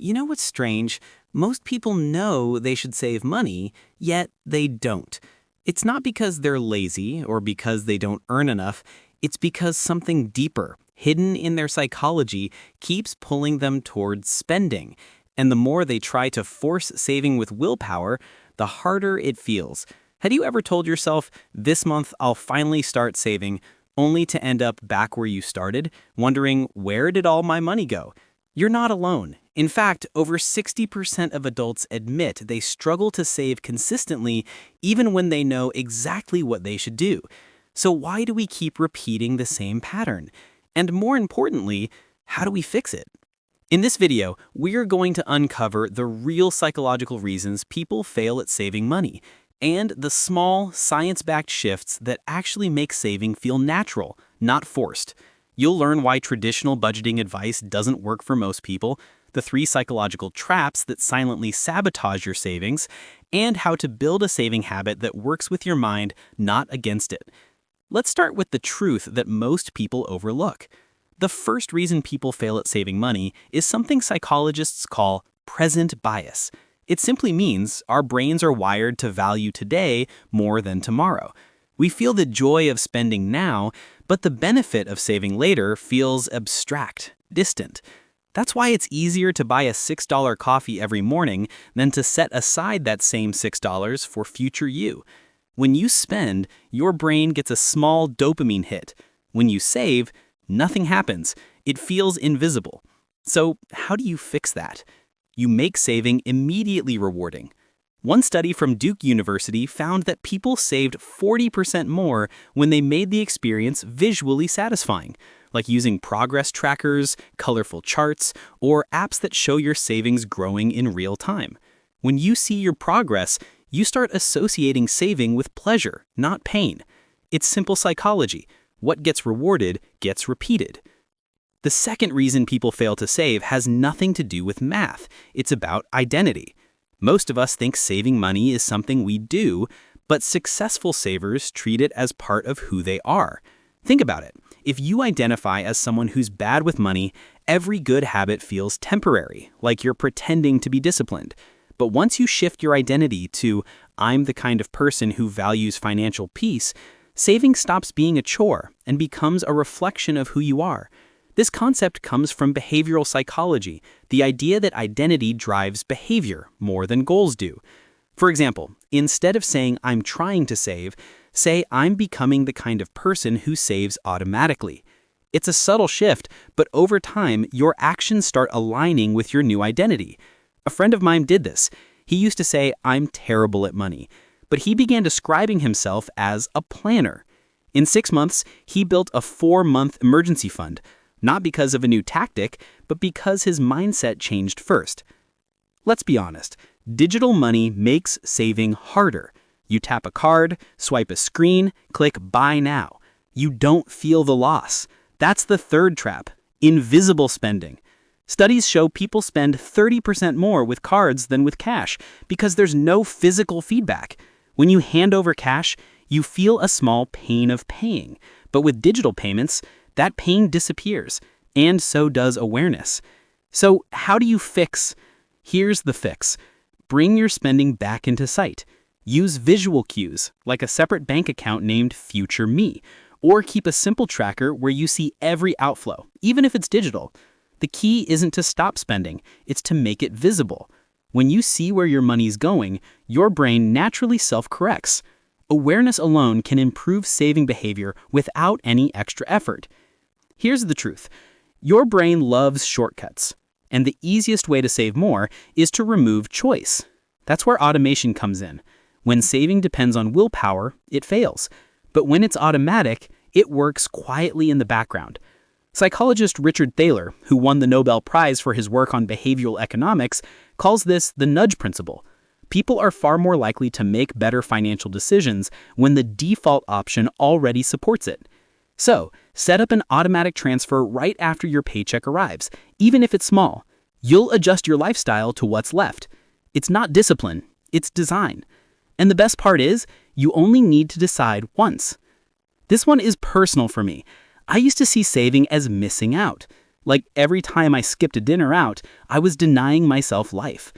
You know what's strange? Most people know they should save money, yet they don't. It's not because they're lazy or because they don't earn enough. It's because something deeper, hidden in their psychology, keeps pulling them towards spending. And the more they try to force saving with willpower, the harder it feels. Had you ever told yourself, this month I'll finally start saving, only to end up back where you started, wondering, where did all my money go? You're not alone. In fact, over 60% of adults admit they struggle to save consistently even when they know exactly what they should do. So why do we keep repeating the same pattern? And more importantly, how do we fix it? In this video, we're going to uncover the real psychological reasons people fail at saving money and the small, science-backed shifts that actually make saving feel natural, not forced. You'll learn why traditional budgeting advice doesn't work for most people, the 3 psychological traps that silently sabotage your savings, and how to build a saving habit that works with your mind, not against it. Let's start with the truth that most people overlook. The first reason people fail at saving money is something psychologists call present bias. It simply means our brains are wired to value today more than tomorrow. We feel the joy of spending now, but the benefit of saving later feels abstract, distant. That's why it's easier to buy a $6 coffee every morning than to set aside that same $6 for future you. When you spend, your brain gets a small dopamine hit. When you save, nothing happens. It feels invisible. So how do you fix that? You make saving immediately rewarding. One study from Duke University found that people saved 40% more when they made the experience visually satisfying, like using progress trackers, colorful charts, or apps that show your savings growing in real time. When you see your progress, you start associating saving with pleasure, not pain. It's simple psychology. What gets rewarded gets repeated. The second reason people fail to save has nothing to do with math. It's about identity. Most of us think saving money is something we do, but successful savers treat it as part of who they are. Think about it. If you identify as someone who's bad with money, every good habit feels temporary, like you're pretending to be disciplined. But once you shift your identity to, I'm the kind of person who values financial peace, saving stops being a chore and becomes a reflection of who you are. This concept comes from behavioral psychology, the idea that identity drives behavior more than goals do. For example, instead of saying I'm trying to save, say I'm becoming the kind of person who saves automatically. It's a subtle shift, but over time, your actions start aligning with your new identity. A friend of mine did this. He used to say, I'm terrible at money, but he began describing himself as a planner. In 6 months, he built a 4-month emergency fund, not because of a new tactic, but because his mindset changed first. Let's be honest, digital money makes saving harder. You tap a card, swipe a screen, click Buy Now. You don't feel the loss. That's the third trap, invisible spending. Studies show people spend 30% more with cards than with cash because there's no physical feedback. When you hand over cash, you feel a small pain of paying. But with digital payments, that pain disappears, and so does awareness. So how do you fix? Here's the fix. Bring your spending back into sight. Use visual cues, like a separate bank account named Future Me, or keep a simple tracker where you see every outflow, even if it's digital. The key isn't to stop spending, it's to make it visible. When you see where your money's going, your brain naturally self-corrects. Awareness alone can improve saving behavior without any extra effort. Here's the truth. Your brain loves shortcuts, and the easiest way to save more is to remove choice. That's where automation comes in. When saving depends on willpower, it fails. But when it's automatic, it works quietly in the background. Psychologist Richard Thaler, who won the Nobel Prize for his work on behavioral economics, calls this the nudge principle. People are far more likely to make better financial decisions when the default option already supports it. So, set up an automatic transfer right after your paycheck arrives, even if it's small. You'll adjust your lifestyle to what's left. It's not discipline, it's design. And the best part is, you only need to decide once. This one is personal for me. I used to see saving as missing out. Like every time I skipped a dinner out, I was denying myself life.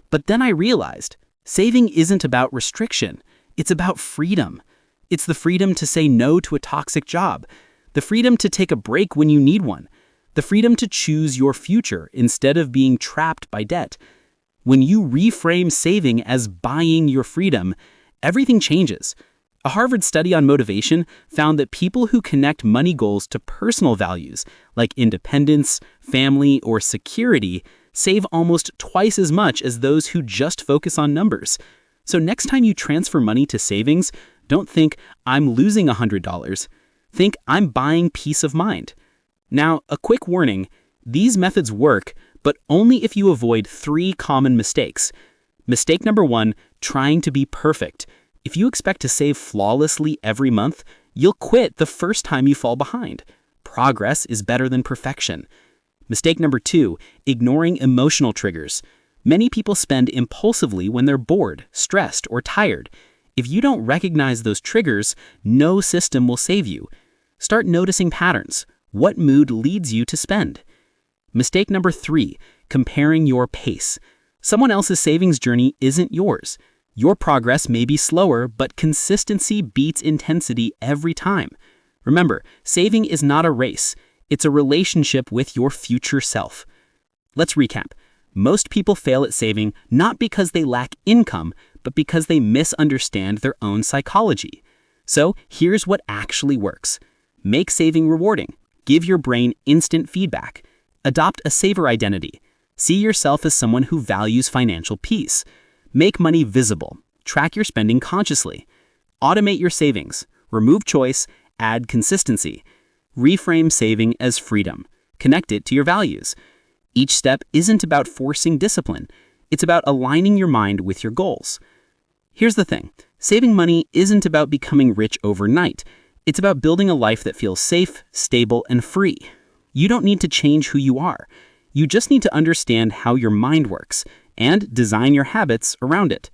But then I realized, saving isn't about restriction. It's about freedom. It's the freedom to say no to a toxic job, the freedom to take a break when you need one, the freedom to choose your future instead of being trapped by debt. When you reframe saving as buying your freedom, everything changes. A Harvard study on motivation found that people who connect money goals to personal values, like independence, family, or security, save almost twice as much as those who just focus on numbers. So next time you transfer money to savings, don't think, I'm losing $100. Think, I'm buying peace of mind. Now, a quick warning, these methods work, but only if you avoid 3 common mistakes. Mistake number 1, trying to be perfect. If you expect to save flawlessly every month, you'll quit the first time you fall behind. Progress is better than perfection. Mistake number 2, ignoring emotional triggers. Many people spend impulsively when they're bored, stressed, or tired. If you don't recognize those triggers, no system will save you. Start noticing patterns. What mood leads you to spend? Mistake number 3, comparing your pace. Someone else's savings journey isn't yours. Your progress may be slower, but consistency beats intensity every time. Remember, saving is not a race. It's a relationship with your future self. Let's recap. Most people fail at saving not because they lack income, but because they misunderstand their own psychology. So here's what actually works. Make saving rewarding. Give your brain instant feedback. Adopt a saver identity. See yourself as someone who values financial peace. Make money visible. Track your spending consciously. Automate your savings. Remove choice. Add consistency. Reframe saving as freedom. Connect it to your values. Each step isn't about forcing discipline. It's about aligning your mind with your goals. Here's the thing. Saving money isn't about becoming rich overnight. It's about building a life that feels safe, stable, and free. You don't need to change who you are. You just need to understand how your mind works and design your habits around it.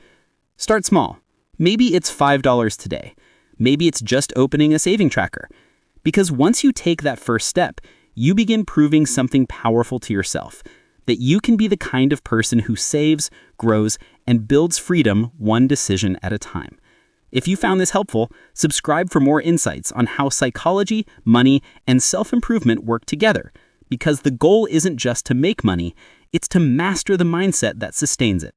Start small. Maybe it's $5 today. Maybe it's just opening a saving tracker. Because once you take that first step, you begin proving something powerful to yourself, that you can be the kind of person who saves, grows, and builds freedom one decision at a time. If you found this helpful, subscribe for more insights on how psychology, money, and self-improvement work together. Because the goal isn't just to make money, it's to master the mindset that sustains it.